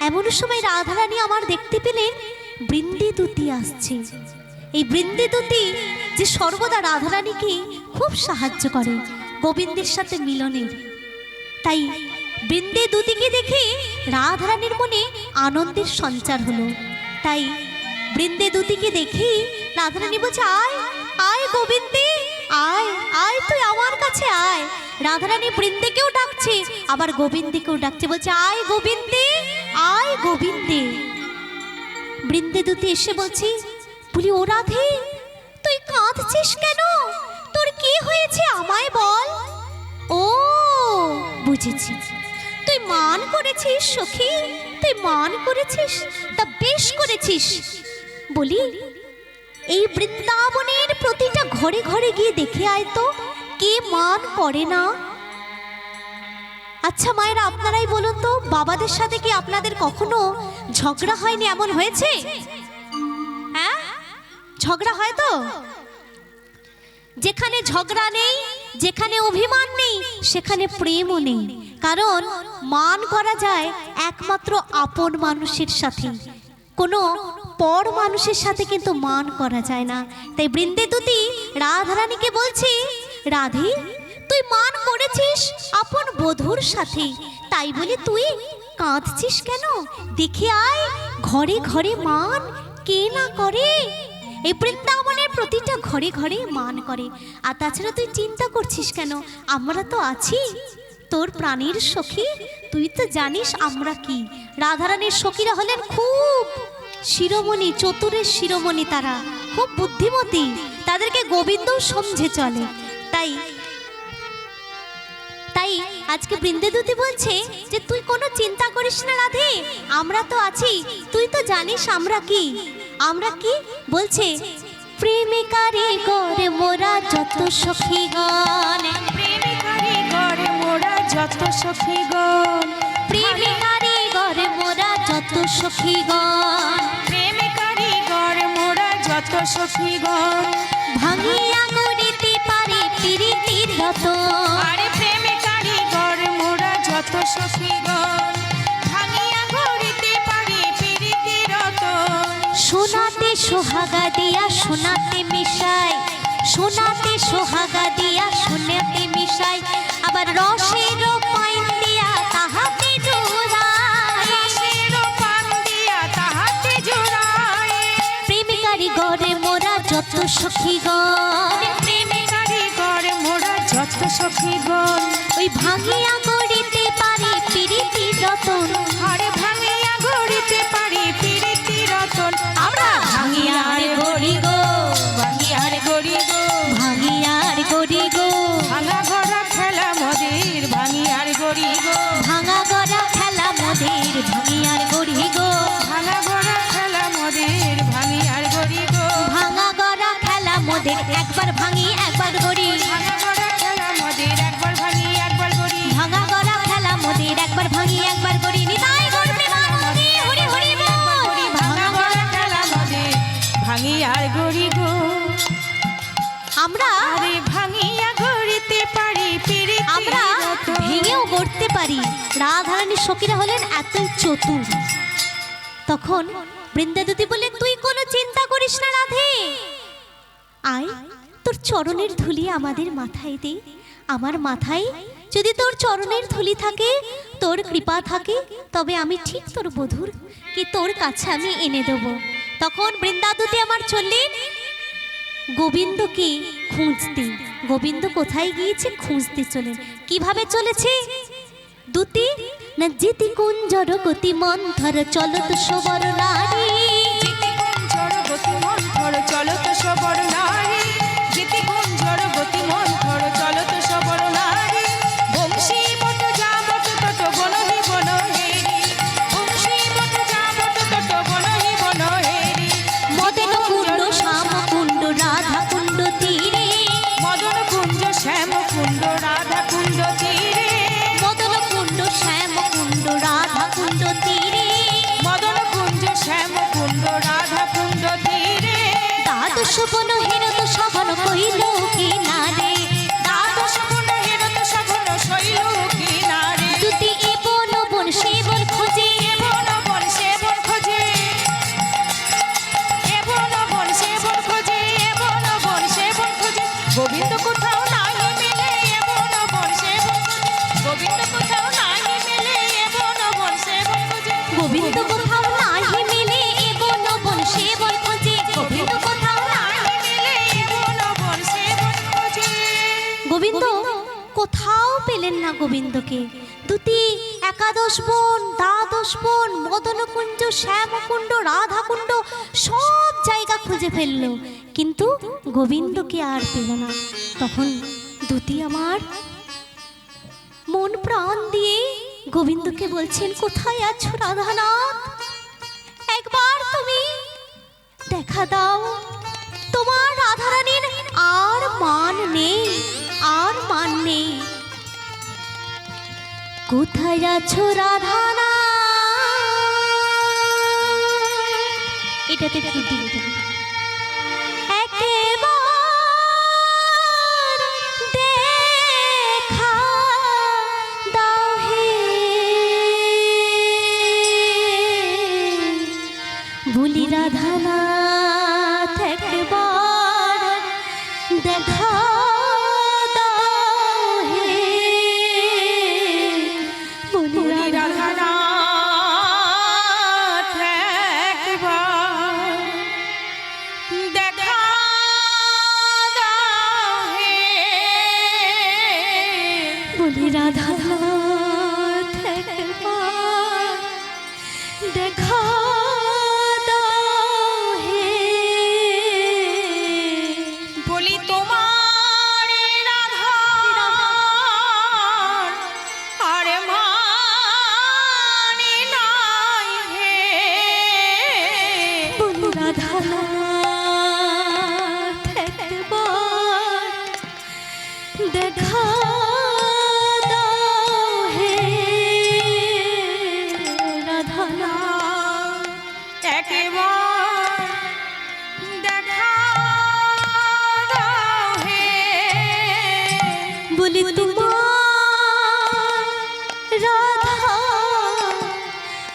এমন সময় রাধারানী আমার দেখতে পেলেন বৃন্দেদূতি আসছে। এই বৃন্দেদূতি যে সর্বদা রাধারানীকে খুব সাহায্য করে গোবিন্দের সাথে মিলনের, তাই বৃন্দেদূতিকে দেখে রাধারানীর মনে আনন্দের সঞ্চার হলো। তাই বৃন্দেদূতিকে দেখে রাধারানী বলছে, আয় আয় গোবিন্দে, আয় আয় তুই আমার কাছে আয়। রাধারানী বৃন্দেকেও ডাকছে, আবার গোবিন্দেকেও ডাকছে, বলছে আয় গোবিন্দে, আয় গোবিন্দে। বৃন্দেদূতি এসে বলছি, বলি ও রাধে, তুই কাঁদছিস কেন? তোর কি হয়েছে আমায় বল। ও বুঝেছি, তুই মান করেছিস সখী, তুই মান করেছিস, তা বেশ করেছিস। বলি এই বৃন্দাবনের প্রতিটা ঘরে ঘরে গিয়ে দেখে আয় তো কে মান করে না। আচ্ছা মায়েরা, আপনারাই বলুন তো, বাবাদের সাথে কি আপনাদের কখনো ঝগড়া হয়নি? এমন হয়েছে? হ্যাঁ, ঝগড়া হয় তো। যেখানে ঝগড়া নেই, যেখানে অভিমান নেই, সেখানে প্রেমও নেই। কারণ মান করা যায় একমাত্র আপন মানুষের সাথে, কোনো পর মানুষের সাথে কিন্তু মান করা যায় না। তাই বৃন্দেদূতি রাধারানীকে বলছি, রাধে তুই মান করেছিস আপন বধূর সাথে, তাই বলে তুই কাঁদছিস কেন? দেখে আয় ঘরে ঘরে মান কে না করে। এই বৃন্দাবনের প্রতিটা ঘরে ঘরে মান করে। আর তাছাড়া তুই চিন্তা করছিস কেন? আমরা তো আছি, তোর প্রাণীর সখী। তুই তো জানিস আমরা কি। রাধারানীর সখীরা হলেন খুব শিরোমণি, চতুরের শিরোমণি, তারা খুব বুদ্ধিমতী, তাদেরকে গোবিন্দও সমঝে চলে। তাই তাই আজকে বৃন্দেদূতি বলছে যে তুই কোনো চিন্তা করিস না রাধে, আমরা তো আছি, তুই তো জানিস আমরা কি। আমরা কি বলছে, প্রেমিকারে গড়ে মোরা যত সখীগণ, প্রেমিকারে গড়ে মোরা যত সখীগণ, প্রেমিকারে গড়ে মোরা যত সখীগণ, প্রেমিকারে গড়ে মোরা যত সখীগণ, ভাঙিয়া গড়িতে পারে প্রীতির রতন। আরে প্রেমিকারে গড়ে মোরা যত সখীগণ, ভাঙিয়া গড়িতে পারে প্রীতির রতন। সোনাতে সোহাগা দিয়া সোনাতে মিশাই, সোনাতে সোহাগা দিয়া সোনাতে মিশাই, আবার রসের পাইন দিয়া তাহাতে জোড়ায়, রসের পান দিয়া তাহাতে জোড়ায়। প্রেমিকারি গড়ে মোরা যত সখীগণ, প্রেমিকারে গড়ে মোরা যত সখীগণ, ওই ভাঙিয়া গড়িতে পারে প্রীতির রতন। আরে ভাঙিয়া গড়িতে পারে প্রীতির রতন। আমরা ভাঙিয়ার গড়ি গো, ভাঙিয়ার গড়ি গো, ভাঙিয়ার গড়ি গো, ভাঙা গড়া খেলা মোদের, ভাঙিয়ার গড়ি গো, ভাঙা গড়া খেলা মোদের, ভাঙিয়ার গড়ি গো, ভাঙা গড়া খেলা মোদের, ভাঙিয়ার গড়ি গো, ভাঙা গড়া খেলা মোদের, একবার ভাঙি একবার গড়ি, ভাঙা গড়া খেলা মোদের, একবার ভাঙি একবার গড়ি, ভাঙা গড়া খেলা মোদের, একবার ভাঙি একবার গড়ি। নিতাই গৌর প্রেমানন্দে হরি হরি বল। ভাঙা গড়া খেলা মোদের, ভাঙিয়ার গড়ি গো। আমরা আরে ভাঙিয়া গড়িতে পারি আমরা ভেঙেও গড়তে পারি। রাধারানীর সখীরা হলেন এতই চতুর। তখন বৃন্দাদূতি বললেন, তুই কোনো চিন্তা করিস না রাধে, আয় তোর চরণের ধুলি আমাদের মাথায় দে। আমার মাথায় যদি তোর চরণের ধুলি থাকে, তোর কৃপা থাকে, তবে আমি ঠিক তোর বধূর কি তোর কাছে আমি এনে দেব। তখন বৃন্দাদূতি আমার চললেন গোবিন্দকে খুঁজতে। গোবিন্দ কোথায় গিয়েছে খুঁজতে চলেন। কিভাবে চলেছে? দুতি না জিতি কুঞ্জর গতি মন্থর চলত সবর নারী, জিতি কুঞ্জর গতি মন্থর চলত সবর নারী, জিতি কুঞ্জর গতি মন্থর চলত সবর নারী। বংশী বট যাবত তত বনহি বনহেরি, বংশী বট যাবত তত বনহি বনহেরি। মদন কুণ্ড শ্যাম কুণ্ড রাধা কুণ্ড তীরে, মদন কুঞ্জ শ্যাম কুণ্ড রাধা কুণ্ড তীরে, মদন কুণ্ড শ্যাম কুণ্ড রাধা কুণ্ড তীরে, মদন কুঞ্জ শ্যাম কুণ্ড রাধা কুণ্ড তীরে। দ্বাদশ বন হেরত সবন কইল কিনারে, দ্বাদশ বন হেরত সবন শৈল কিনারে, দুতি এ বন বন সে বন খুঁজে, এ বন বন গোবিন্দকে। দুতি একাদশ বন, দ্বাদশ বন, মদনকুঞ্জ, শ্যামকুণ্ড, রাধাকুণ্ড সব জায়গা খুঁজে ফেললো, কিন্তু গোবিন্দকে আর পেল না। তখন দুতি আমার মন প্রাণ দিয়ে গোবিন্দকে বলছেন, কোথায় আছো রাধানাথ, একবার তুমি দেখা দাও। তোমার রাধারানীর আর মান নেই, আর মান নেই। কোথায় আছো রাধানাথ, এটাতে ঠিক দিতে একবার দেখা দাও হে, বলি রাধানাথ একবার দেখা দাও হে, বলি রাধানাথ একবার দেখা দাও হে, বলি রাধানাথ একবার দেখা দাও হে, বলি তোমার রাধার আর মানে নাই হে, বলি রাধানাথ একবার দেখা দাও হে, রাধানাথ একবার দেখা দাও হে, বলি তোমার রাধা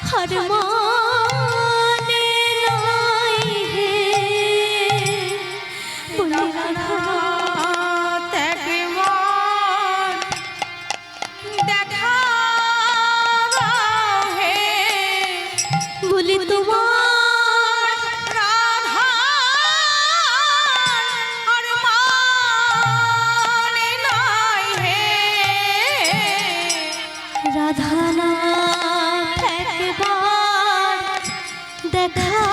হর মানে নাই হে, বলি রাধানাথ একবার দেখা দাও হে, বলি তোমার রাধার আর মানে নাই হে, রাধানাথ একবার দেখা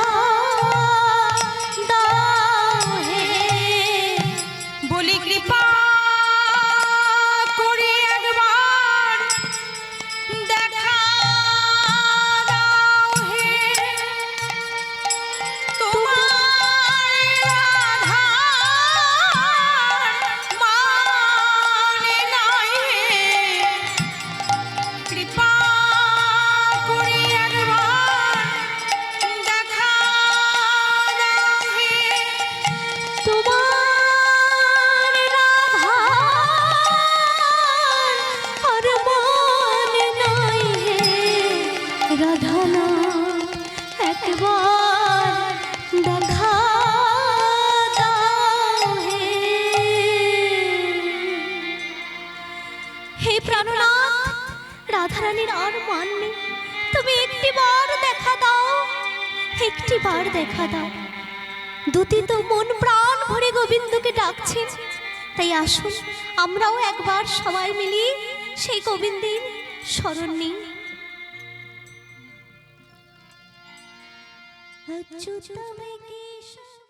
দাও হে, বলি কৃপা করি একবার দেখা দাও হে, তোমার রাধার মানে নাই হে, কৃপা করি একবার দেখা দাও হে, তোমার রাধার আর মান নাই হে, রাধানাথ একবার দেখা দাও হে, হে প্রাণনাথ, রাধারানীর আর মান নেই, তুমি একটিবার দেখা দাও, একটিবার দেখা দাও। দুতি তো মন প্রাণ ভরে গোবিন্দকে ডাকছেন, তাই আসুন আমরাও একবার সবাই মিলে সেই গোবিন্দের শরণ নিই। অচ্যুতম কেশব